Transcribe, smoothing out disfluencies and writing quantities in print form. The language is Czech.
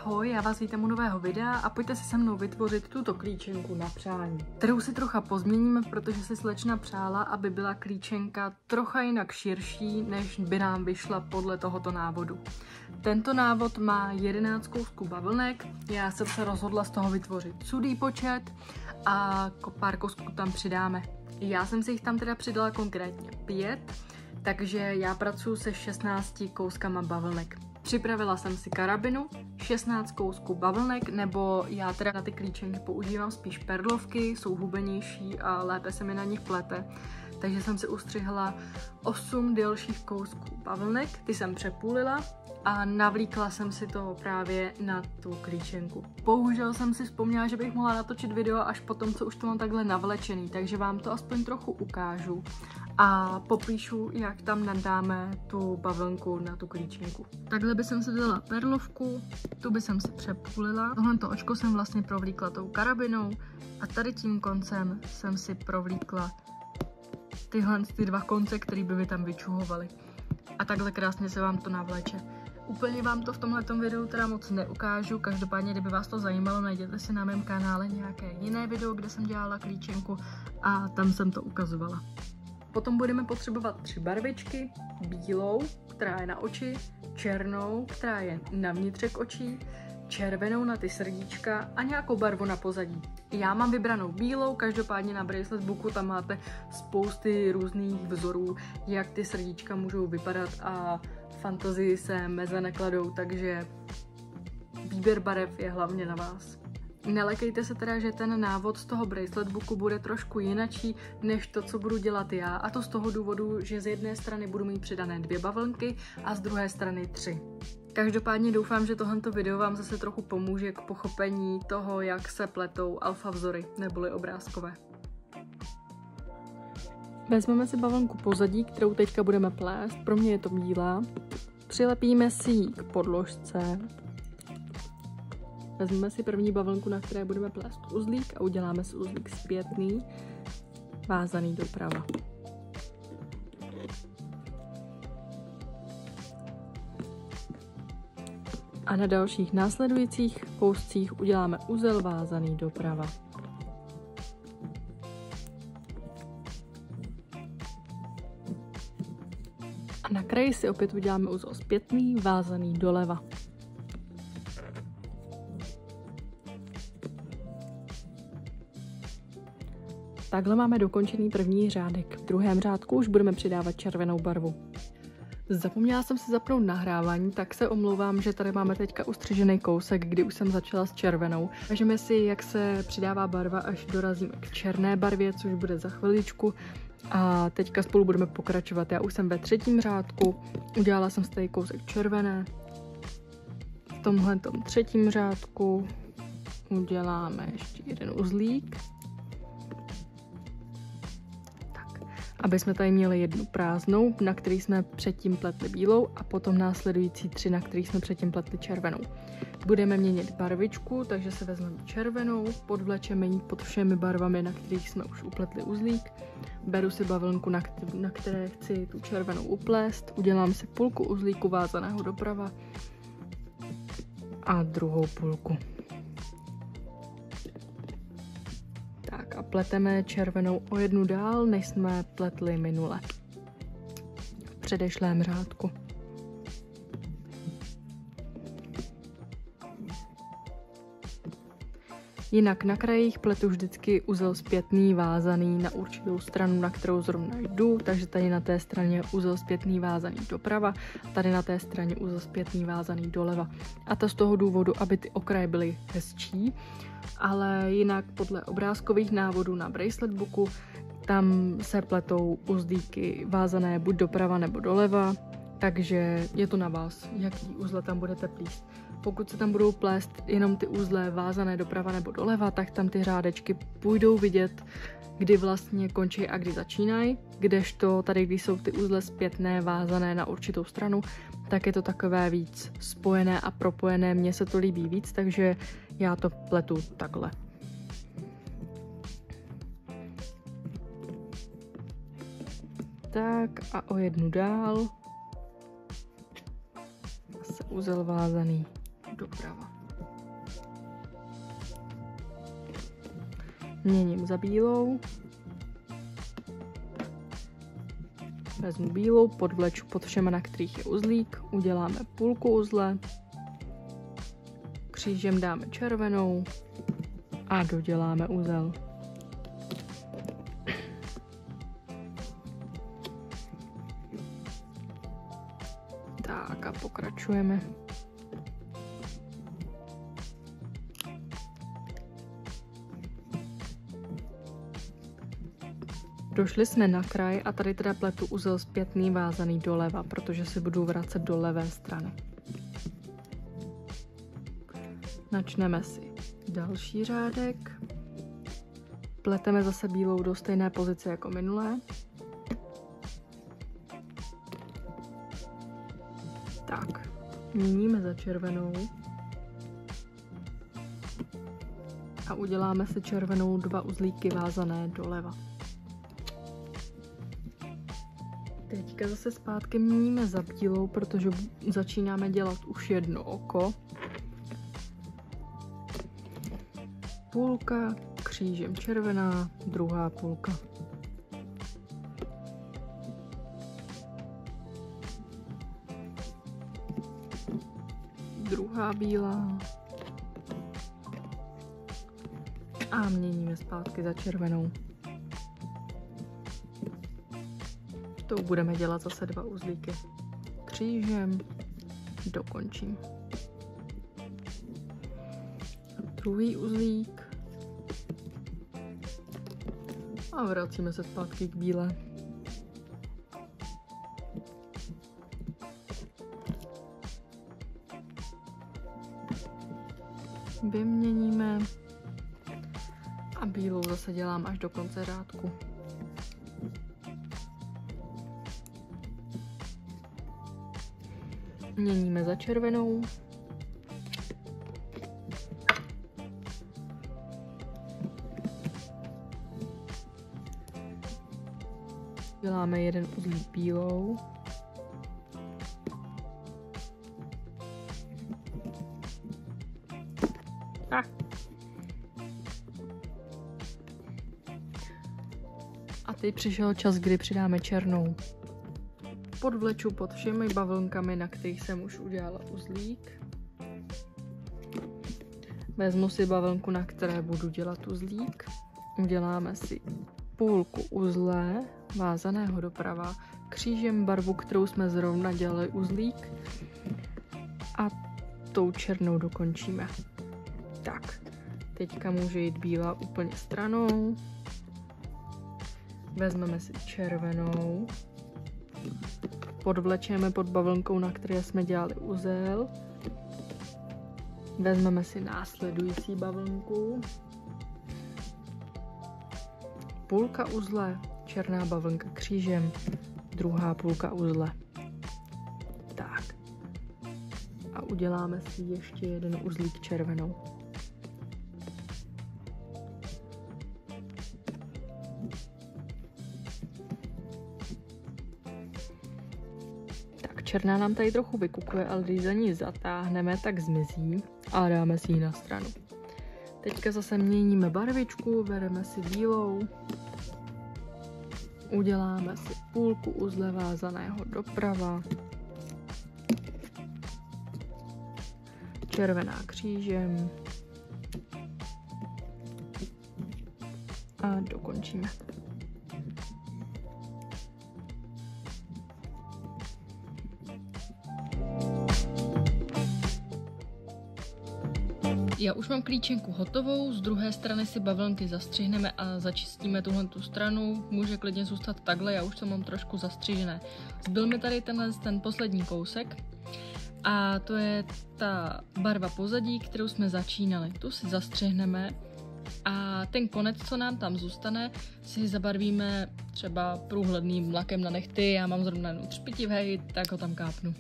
Ahoj, já vás vítám u nového videa a pojďte si se mnou vytvořit tuto klíčenku na přání, kterou si trocha pozměníme, protože si slečna přála, aby byla klíčenka trocha jinak širší, než by nám vyšla podle tohoto návodu. Tento návod má 11 kousků bavlnek, já jsem se rozhodla z toho vytvořit sudý počet a pár kousků tam přidáme. Já jsem si jich tam teda přidala konkrétně 5, takže já pracuji se 16 kouskama bavlnek. Připravila jsem si karabinu, 16 kousků bavlnek, nebo já teda na ty klíčenky používám spíš perlovky, jsou hubenější a lépe se mi na nich plete. Takže jsem si ustřihla 8 delších kousků bavlnek, ty jsem přepůlila a navlíkla jsem si to právě na tu klíčenku. Bohužel jsem si vzpomněla, že bych mohla natočit video až potom, co už to mám takhle navlečený, takže vám to aspoň trochu ukážu a popíšu, jak tam nadáme tu bavlnku na tu klíčenku. Takhle by jsem si vzala perlovku, tu by jsem si přepůlila. Tohleto očko jsem vlastně provlíkla tou karabinou a tady tím koncem jsem si provlíkla tyhle ty dva konce, které by tam vyčuhovaly. A takhle krásně se vám to navleče. Úplně vám to v tomhletom videu teda moc neukážu, každopádně, kdyby vás to zajímalo, najděte si na mém kanále nějaké jiné video, kde jsem dělala klíčenku a tam jsem to ukazovala. Potom budeme potřebovat 3 barvičky, bílou, která je na oči, černou, která je na vnitřek očí, červenou na ty srdíčka a nějakou barvu na pozadí. Já mám vybranou bílou, každopádně na Bracelet Booku tam máte spousty různých vzorů, jak ty srdíčka můžou vypadat a fantazii se meze nekladou, takže výběr barev je hlavně na vás. Nelekejte se teda, že ten návod z toho Bracelet Booku bude trošku jinačí než to, co budu dělat já, a to z toho důvodu, že z jedné strany budu mít přidané 2 bavlnky a z druhé strany 3. Každopádně doufám, že tohleto video vám zase trochu pomůže k pochopení toho, jak se pletou alfa vzory neboli obrázkové. Vezmeme si bavlnku pozadí, kterou teďka budeme plést, pro mě je to bílá. Přilepíme si ji k podložce. Vezmeme si první bavlnku, na které budeme plést uzlík a uděláme si uzlík zpětný, vázaný doprava. A na dalších následujících kouscích uděláme uzel vázaný doprava. A na kraji si opět uděláme uzel zpětný vázaný doleva. Takhle máme dokončený první řádek. V druhém řádku už budeme přidávat červenou barvu. Zapomněla jsem si zapnout nahrávání, tak se omlouvám, že tady máme teďka ustřižený kousek, kdy už jsem začala s červenou. Ukážeme si, jak se přidává barva, až dorazíme k černé barvě, což bude za chviličku. A teďka spolu budeme pokračovat. Já už jsem ve 3. řádku, udělala jsem si tady kousek červené. V tomhletom 3. řádku uděláme ještě jeden uzlík. Aby jsme tady měli jednu prázdnou, na který jsme předtím pletli bílou a potom následující 3, na který jsme předtím pletli červenou. Budeme měnit barvičku, takže se vezmeme červenou, podvlečeme ji pod všemi barvami, na kterých jsme už upletli uzlík. Beru si bavlnku, na které chci tu červenou uplést, udělám si půlku uzlíku vázaného doprava a druhou půlku. A pleteme červenou o jednu dál, než jsme pletli minule v předešlém řádku. Jinak na krajích pletu vždycky uzel zpětný vázaný na určitou stranu, na kterou zrovna jdu, takže tady na té straně uzel zpětný vázaný doprava, tady na té straně uzel zpětný vázaný doleva. A to z toho důvodu, aby ty okraje byly hezčí, ale jinak podle obrázkových návodů na Bracelet Booku tam se pletou uzlíky vázané buď doprava nebo doleva, takže je to na vás, jaký uzle tam budete plíst. Pokud se tam budou plést jenom ty uzle vázané doprava nebo doleva, tak tam ty řádečky půjdou vidět, kdy vlastně končí a kdy začínají, kdežto tady, když jsou ty uzle zpětné vázané na určitou stranu, tak je to takové víc spojené a propojené, mně se to líbí víc, takže já to pletu takhle. Tak a o jednu dál. Zase uzel vázaný doprava. Měním za bílou. Vezmu bílou, podvleču pod všema, na kterých je uzlík, uděláme půlku uzle, křížem dáme červenou a doděláme uzel. Tak a pokračujeme. Došli jsme na kraj a tady teda pletu uzel zpětný vázaný doleva, protože si budu vracet do levé strany. Načneme si další řádek. Pleteme zase bílou do stejné pozice jako minulé. Tak, měníme za červenou. A uděláme si červenou 2 uzlíky vázané doleva. Teďka zase zpátky měníme za bílou, protože začínáme dělat už jedno oko. Půlka, křížem červená, druhá půlka. Druhá bílá. A měníme zpátky za červenou. To budeme dělat zase 2 uzlíky. Křížem dokončím. Druhý uzlík. A vracíme se zpátky k bílé. Vyměníme. A bílou zase dělám až do konce řádku. Měníme za červenou. Děláme jeden uzlík bílou. A teď přišel čas, kdy přidáme černou. Podvleču pod všemi bavlnkami, na kterých jsem už udělala uzlík. Vezmu si bavlnku, na které budu dělat uzlík. Uděláme si půlku uzle, vázaného doprava, křížem barvu, kterou jsme zrovna dělali uzlík. A tou černou dokončíme. Tak, teďka může jít bílá úplně stranou. Vezmeme si červenou. Podvlečeme pod bavlnkou, na které jsme dělali uzel. Vezmeme si následující bavlnku. Půlka uzle, černá bavlnka křížem, druhá půlka uzle. Tak. A uděláme si ještě jeden uzlík červenou. Černá nám tady trochu vykukuje, ale když za ní zatáhneme, tak zmizí a dáme si ji na stranu. Teďka zase měníme barvičku, bereme si bílou, uděláme si půlku uzle vázaného doprava, červená křížem a dokončíme. Já už mám klíčenku hotovou, z druhé strany si bavlnky zastřihneme a začistíme tuhle tu stranu. Může klidně zůstat takhle, já už to mám trošku zastřižené. Zbyl mi tady ten poslední kousek a to je ta barva pozadí, kterou jsme začínali. Tu si zastřihneme a ten konec, co nám tam zůstane, si zabarvíme třeba průhledným lakem na nehty. Já mám zrovna třpitivej, tak ho tam kápnu.